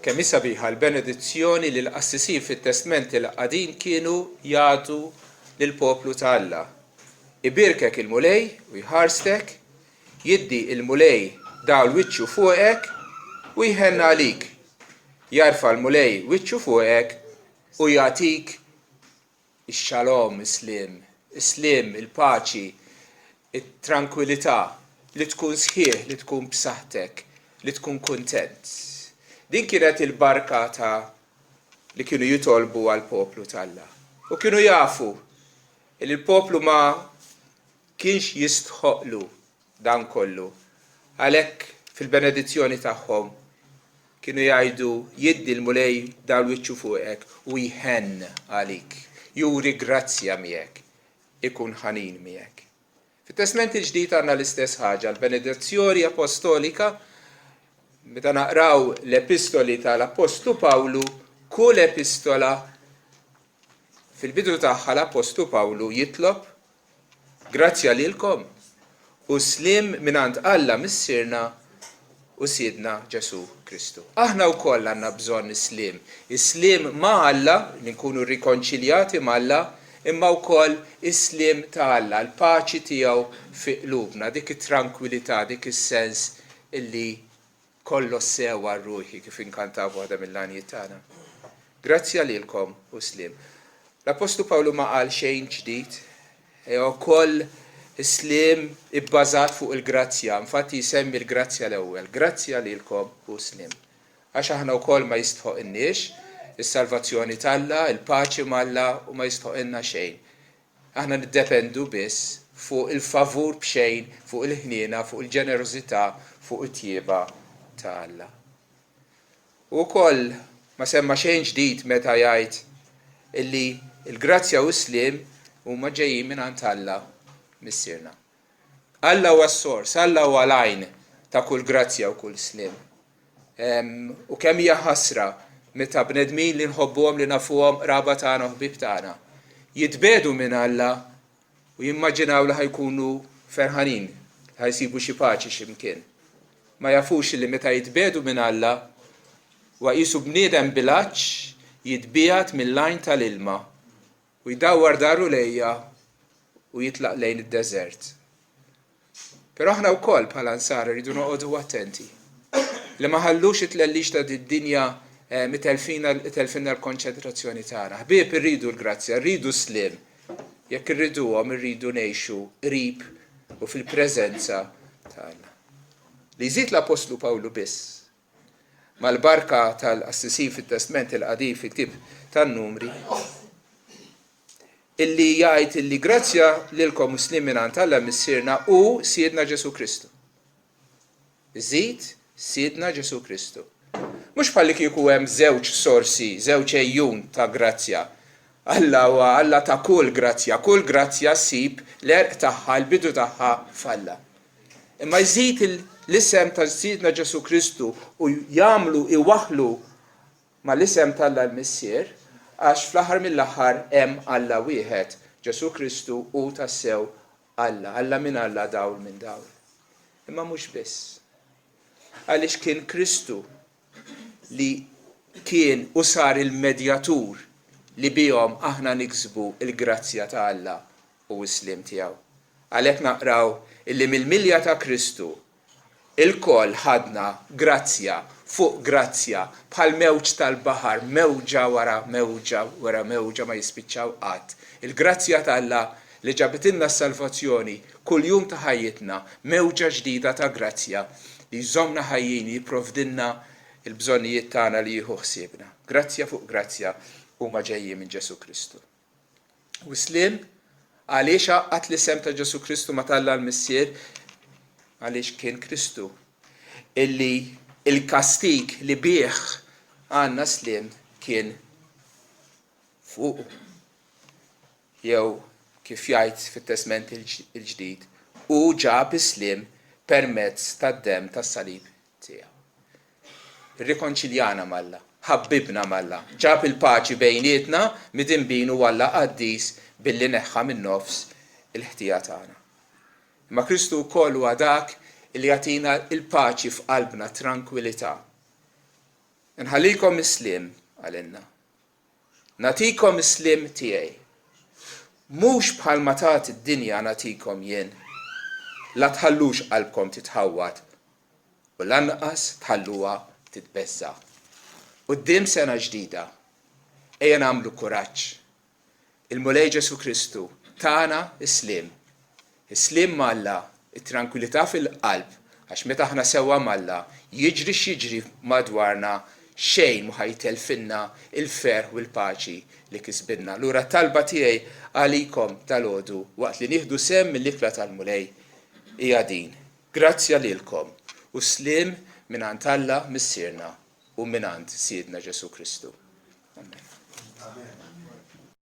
kemm hi sabiħa l-benedizzjoni li l-qassisi fit-Testament il-qadim kienu jagħtu lill-poplu ta' Alla. Ibirkek il-mulej u jħarstek, jiddi il-mulej dawl wiċċu fuqek u jħenna għalik. Jarfa l-mulej wiċċu fuqek u jagħtik ix-xalom, is-slim, il-paċi, it-tranquillità li tkun sħiħ, li tkun b'saħħtek, li tkun kuntent. Din kienet il-barka li kienu jitolbu għall-poplu ta' Alla. U kienu jafu li l-poplu ma kienx jistħoqlu dan kollu. Għalhekk fil-benedizzjoni tagħhom kienu jgħidu jiddi l-mulej dal-wiċċu fuqek u jħenn għalik. Juri grazzja miegħek, ikun ħanin miegħek. Fit-Testament il-ġdid għandna l-istess ħaġa, l-benedizzjoni apostolika. Meta naqraw l-epistoli tal-Apostlu Pawlu, kull epistola fil-bidu tagħha l-Apostlu Pawlu jitlob grazzja lilkom u slim mingħand Alla missierna u Siedna Ġesu Kristu. Aħna wkoll għandna bżonn is-slim ma' Alla li nkunu rikonċiljati ma' Alla, imma wkoll is-slim ta' Alla, l-paċi tiegħu fi qlubna, dik it-tranquillità, dik is-sens illi kollu sewa ruħi kif inkantaw waħda mill-għanijiet tagħna. Grazzja lilkom u slim. L-Apostlu Pawlu ma qal xejn ġdid, ukoll slim ibbażat fuq il-grazzja, infatti jsemmi l-grazzja l-ewwel, grazzja lilkom u slim. Għax aħna wkoll ma jistħoqinniex is-salvazzjoni tal-Alla, il-paċi mal-Alla u ma jistħoqilna xejn. Aħna niddependu biss fuq il-favur b'xejn, fuq il-ħniena, fuq il-ġenerożità, fuq it-tjieba ta' Alla. U wkoll ma semma xejn ġdid meta jgħid illi l-grazzja u s-slim huma ġejjin mingħand Alla missierna. Alla huwa s-sors, Alla huwa l-għajn ta' kull grazzja u kull slim. U kemm hija ħasra meta bnedmin li nħobbuhom li nafuhom raba tagħna u ħbieb tagħna jitbedu minn Alla u jimmaġinaw li ħajkunu ferħanin, ħajsibu xi paċi x'imkien. Ma jafux li meta jitbedu minn Alla u qisu bniedem bilaċċ jitbiegħat mill-lajn tal-ilma u jdawwar daru lejja u jitlaq lejn id-deżert. Però aħna wkoll bħala nsar rridu noqogħdu attenti li ma ħallux it-tlellix ta' din-dinja mitelfina l-konċentrazzjoni tagħna. Ħbieb irridu l-grazzja, rridu slim. Jekk irriduhom irridu ngħixu qrib u fil-preżenza tagħna. Li jżid l-Apostlu Pawlu biss mal-barka tal-qassisi fit-Testament il-qadim fit-ktieb tan-Numri illi jgħid illi grazzja lilkom muslim mingħand Alla missierna u Siedna Ġesu Kristu. Iżid Siedna Ġesu Kristu. Mhux bħalli kieku hemm żewġ sorsi, żewġ ejjun ta' grazzja. Alla huwa Alla ta' kull grazzja ssib l-erq tagħha, l-bidu tagħha f'Alla. Imma jżid l-isem ta' Siedna Ġesu Kristu u jagħmlu iwaħħlu ma' l-isem tal-Alla l-Missier għax fl-aħħar mill-aħħar hemm Alla wieħed, Ġesu Kristu u tassew Alla, Alla minn Alla dawl minn dawl. Imma mhux biss. Għaliex kien Kristu li kien u sar il-medjatur li bihom aħna niksbu il-grazzja ta' Alla u s-slim tiegħu. Għalhekk naqraw illi mill-milja ta' Kristu il-koll ħadna grazzja fuq grazzja bħal mewġ tal-baħar, mewġa wara mewġa ma jispiċċaw qatt. Il-grazzja ta' Alla li ġabitilna s-salvazzjoni kull jum ta' ħajjitna, mewġa ġdida ta' grazzja li jżommna ħajjin jipprovdilna il-bżonnijiet tagħna li jieħu ħsiebna. Grazzja fuq grazzja huma ġejjin minn Ġesu Kristu. U slim għaliex għaqqat l-isem ta' Ġesu Kristu ma Alla l-Missier għaliex kien Kristu illi il-kastik li bih għandna slim kien fuq. Jew kif jgħid fit-Testament il-ġdid u ġab is-slim permezz tad-demm tas-salib tiegħu. Irrikonċiljana mal-Alla, ħabbibna mal-Alla, ġab il-paċi bejnietna midinbinu Alla qaddis billi neħħa min-nofs il-ħtija tagħna. Imma Kristu wkoll huwa dak li jagħtina il-paċi f'qalbna, tranquillità. Nħallikom islim għalinna. Natikom islim tiegħi. Mhux bħalma tagħti d-dinja natikom jien. La tħallux qalbkom titħawwad u lanqas tħalluha titbeżza. Quddiem sena ġdida, ejja nagħmlu kuraġġ. Il-Mulej Ġesu Kristu tagħna islim. Islim Alla, it-tranquillità fil-qalb, għax meta aħna sewwa Alla, jiġri x'jiġri madwarna xejn mu ħajtelfinna il-ferħ u l-paċi li kisbinna. Lura talba tiegħi għalikom tal-għodu waqt li nieħdu sem mill-ikla tal-Mulej hija din. Grazzja lilkom u slim mingħand Alla missierna u mingħand Siedna Ġesu Kristu. Amen.